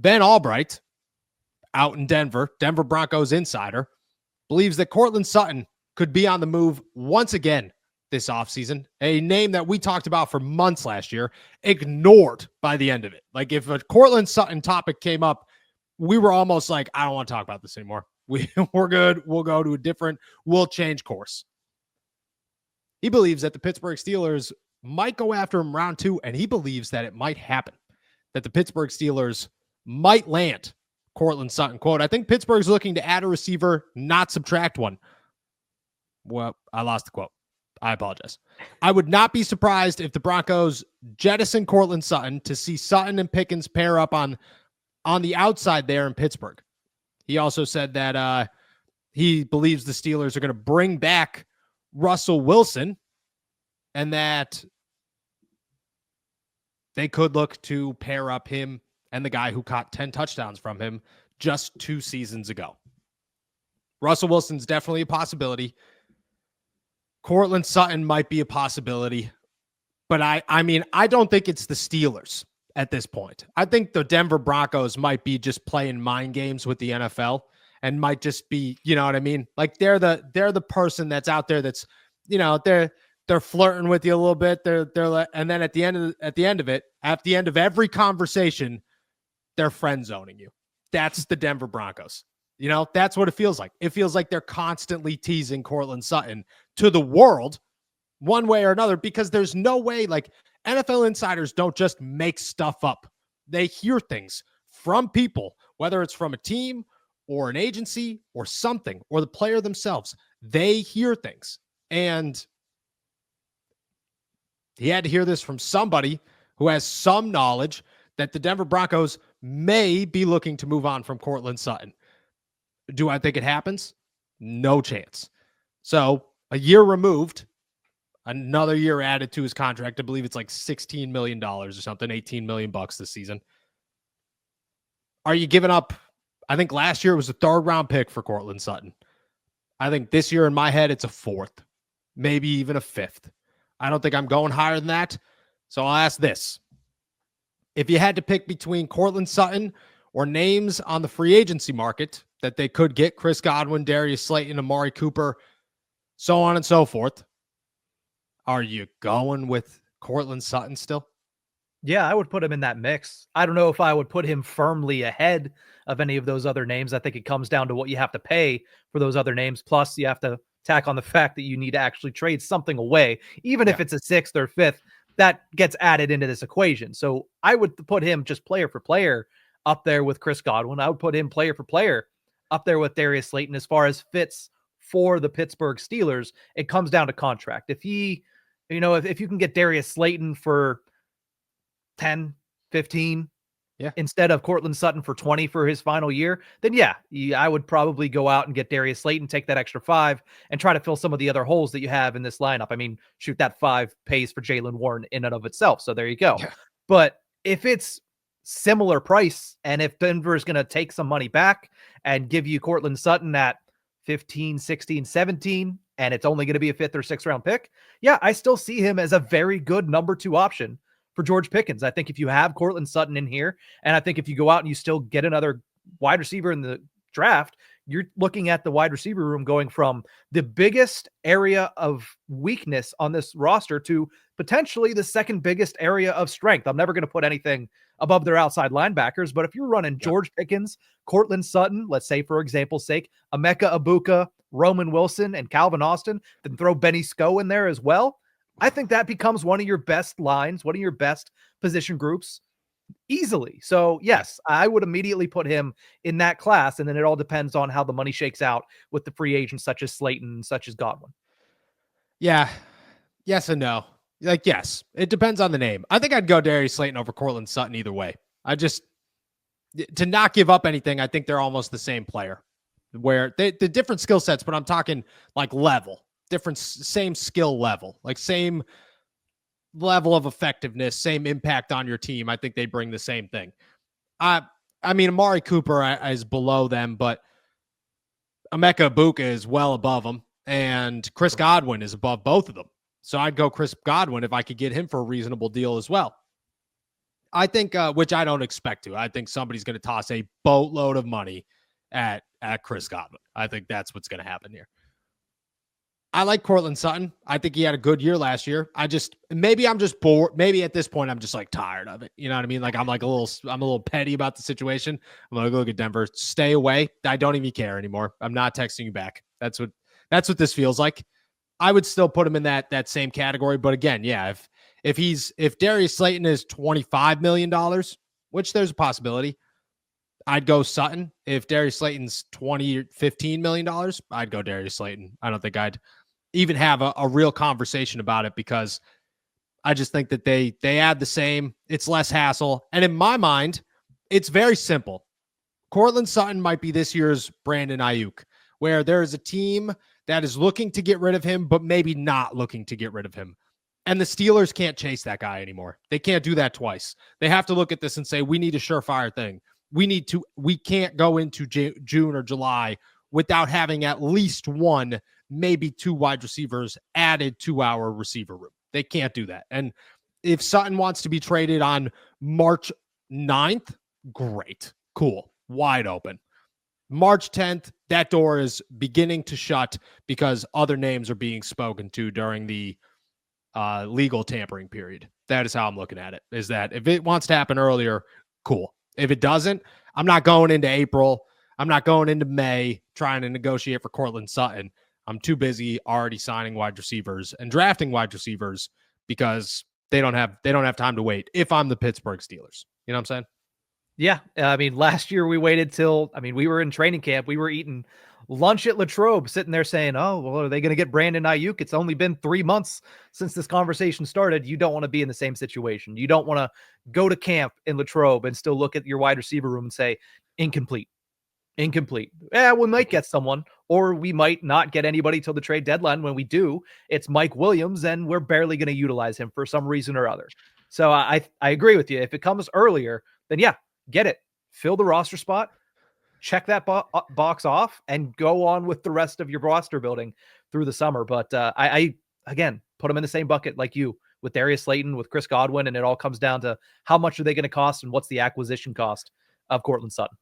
Ben Albright, out in Denver Broncos insider, believes that Courtland Sutton could be on the move once again this offseason, a name that we talked about for months last year, ignored by the end of it. Like if a Courtland Sutton topic came up, we were almost like, I don't want to talk about this anymore. We're good. We'll go to we'll change course. He believes that the Pittsburgh Steelers might go after him round 2, and he believes that it might happen, that the Pittsburgh Steelers might land Courtland Sutton. Quote, I think Pittsburgh's looking to add a receiver, not subtract one. Well, I lost the quote. I apologize. I would not be surprised if the Broncos jettison Courtland Sutton to see Sutton and Pickens pair up on the outside there in Pittsburgh. He also said that he believes the Steelers are going to bring back Russell Wilson and that they could look to pair up him and the guy who caught 10 touchdowns from him just 2 seasons ago. Russell Wilson's definitely a possibility. Courtland Sutton might be a possibility, but I mean, I don't think it's the Steelers at this point. I think the Denver Broncos might be just playing mind games with the NFL and might just be, you know what I mean? Like they're the person that's out there that's, you know, they're flirting with you a little bit. And then at the end of every conversation, they're friend zoning you. That's the Denver Broncos. You know, that's what it feels like. It feels like they're constantly teasing Courtland Sutton to the world one way or another, because there's no way, like, NFL insiders don't just make stuff up. They hear things from people, whether it's from a team or an agency or something, or the player themselves. They hear things. And he had to hear this from somebody who has some knowledge that the Denver Broncos may be looking to move on from Courtland Sutton. Do I think it happens? No chance. So a year removed, another year added to his contract. I believe it's like $16 million or something, $18 million this season. Are you giving up? I think last year it was a 3rd round pick for Courtland Sutton. I think this year in my head, it's a 4th, maybe even a 5th. I don't think I'm going higher than that. So I'll ask this. If you had to pick between Courtland Sutton or names on the free agency market that they could get, Chris Godwin, Darius Slayton, Amari Cooper, so on and so forth, are you going with Courtland Sutton still? Yeah, I would put him in that mix. I don't know if I would put him firmly ahead of any of those other names. I think it comes down to what you have to pay for those other names. Plus, you have to tack on the fact that you need to actually trade something away. Even if it's a 6th or 5th, that gets added into this equation. So I would put him just player for player up there with Chris Godwin. I would put him player for player up there with Darius Slayton. As far as fits for the Pittsburgh Steelers, it comes down to contract. If he, you know, if you can get Darius Slayton for 10, 15, instead of Courtland Sutton for 20 for his final year, then I would probably go out and get Darius Slayton, take that extra 5, and try to fill some of the other holes that you have in this lineup. I mean, shoot, that 5 pays for Jaylen Warren in and of itself. So there you go. Yeah. But if it's similar price, and if Denver is going to take some money back and give you Courtland Sutton at 15, 16, 17, and it's only going to be a 5th or 6th round pick, I still see him as a very good number 2 option for George Pickens. I think if you have Courtland Sutton in here, and I think if you go out and you still get another wide receiver in the draft, you're looking at the wide receiver room going from the biggest area of weakness on this roster to potentially the 2nd biggest area of strength. I'm never going to put anything above their outside linebackers, but if you're running George Pickens, Courtland Sutton, let's say for example's sake, Emeka Egbuka, Roman Wilson, and Calvin Austin, then throw Benny Sko in there as well, I think that becomes one of your best lines, one of your best position groups easily. So yes, I would immediately put him in that class. And then it all depends on how the money shakes out with the free agents such as Slayton, such as Godwin. Yeah. Yes and no. Like, yes, it depends on the name. I think I'd go Darius Slayton over Courtland Sutton either way. To not give up anything, I think they're almost the same player, where the different skill sets, but I'm talking like level. Different, same skill level, like same level of effectiveness, same impact on your team. I think they bring the same thing. I mean, Amari Cooper is below them, but Emeka Egbuka is well above them, and Chris Godwin is above both of them. So I'd go Chris Godwin if I could get him for a reasonable deal as well. I think, which I don't expect to. I think somebody's going to toss a boatload of money at Chris Godwin. I think that's what's going to happen here. I like Cortland Sutton. I think he had a good year last year. Maybe I'm just bored. Maybe at this point I'm just like tired of it. You know what I mean? Like I'm a little petty about the situation. I'm like, look at Denver, stay away. I don't even care anymore. I'm not texting you back. That's what this feels like. I would still put him in that same category. But again, yeah, if Darius Slayton is $25 million, which there's a possibility, I'd go Sutton. If Darius Slayton's $15 million, I'd go Darius Slayton. I don't think I'd even have a real conversation about it because I just think that they add the same. It's less hassle. And in my mind, it's very simple. Cortland Sutton might be this year's Brandon Ayuk, where there is a team that is looking to get rid of him, but maybe not looking to get rid of him. And the Steelers can't chase that guy anymore. They can't do that twice. They have to look at this and say, we need a surefire thing. We can't go into June or July without having at least one, maybe two wide receivers added to our receiver room. They can't do that. And if Sutton wants to be traded on March 9th, great, cool, wide open. March 10th, that door is beginning to shut because other names are being spoken to during the legal tampering period. That is how I'm looking at it, is that if it wants to happen earlier, cool. If it doesn't, I'm not going into April. I'm not going into May trying to negotiate for Cortland Sutton. I'm too busy already signing wide receivers and drafting wide receivers because they don't have time to wait if I'm the Pittsburgh Steelers. You know what I'm saying? Yeah. I mean, last year we waited till, we were in training camp. We were eating lunch at Latrobe, sitting there saying, oh, well, are they going to get Brandon Ayuk? It's only been 3 months since this conversation started. You don't want to be in the same situation. You don't want to go to camp in Latrobe and still look at your wide receiver room and say, incomplete. Yeah, we might get someone, or we might not get anybody till the trade deadline. When we do, it's Mike Williams, and we're barely going to utilize him for some reason or other. So I agree with you. If it comes earlier, then yeah, get it. Fill the roster spot. Check that box off and go on with the rest of your roster building through the summer. But I again, put them in the same bucket like you with Darius Slayton, with Chris Godwin, and it all comes down to how much are they going to cost and what's the acquisition cost of Cortland Sutton.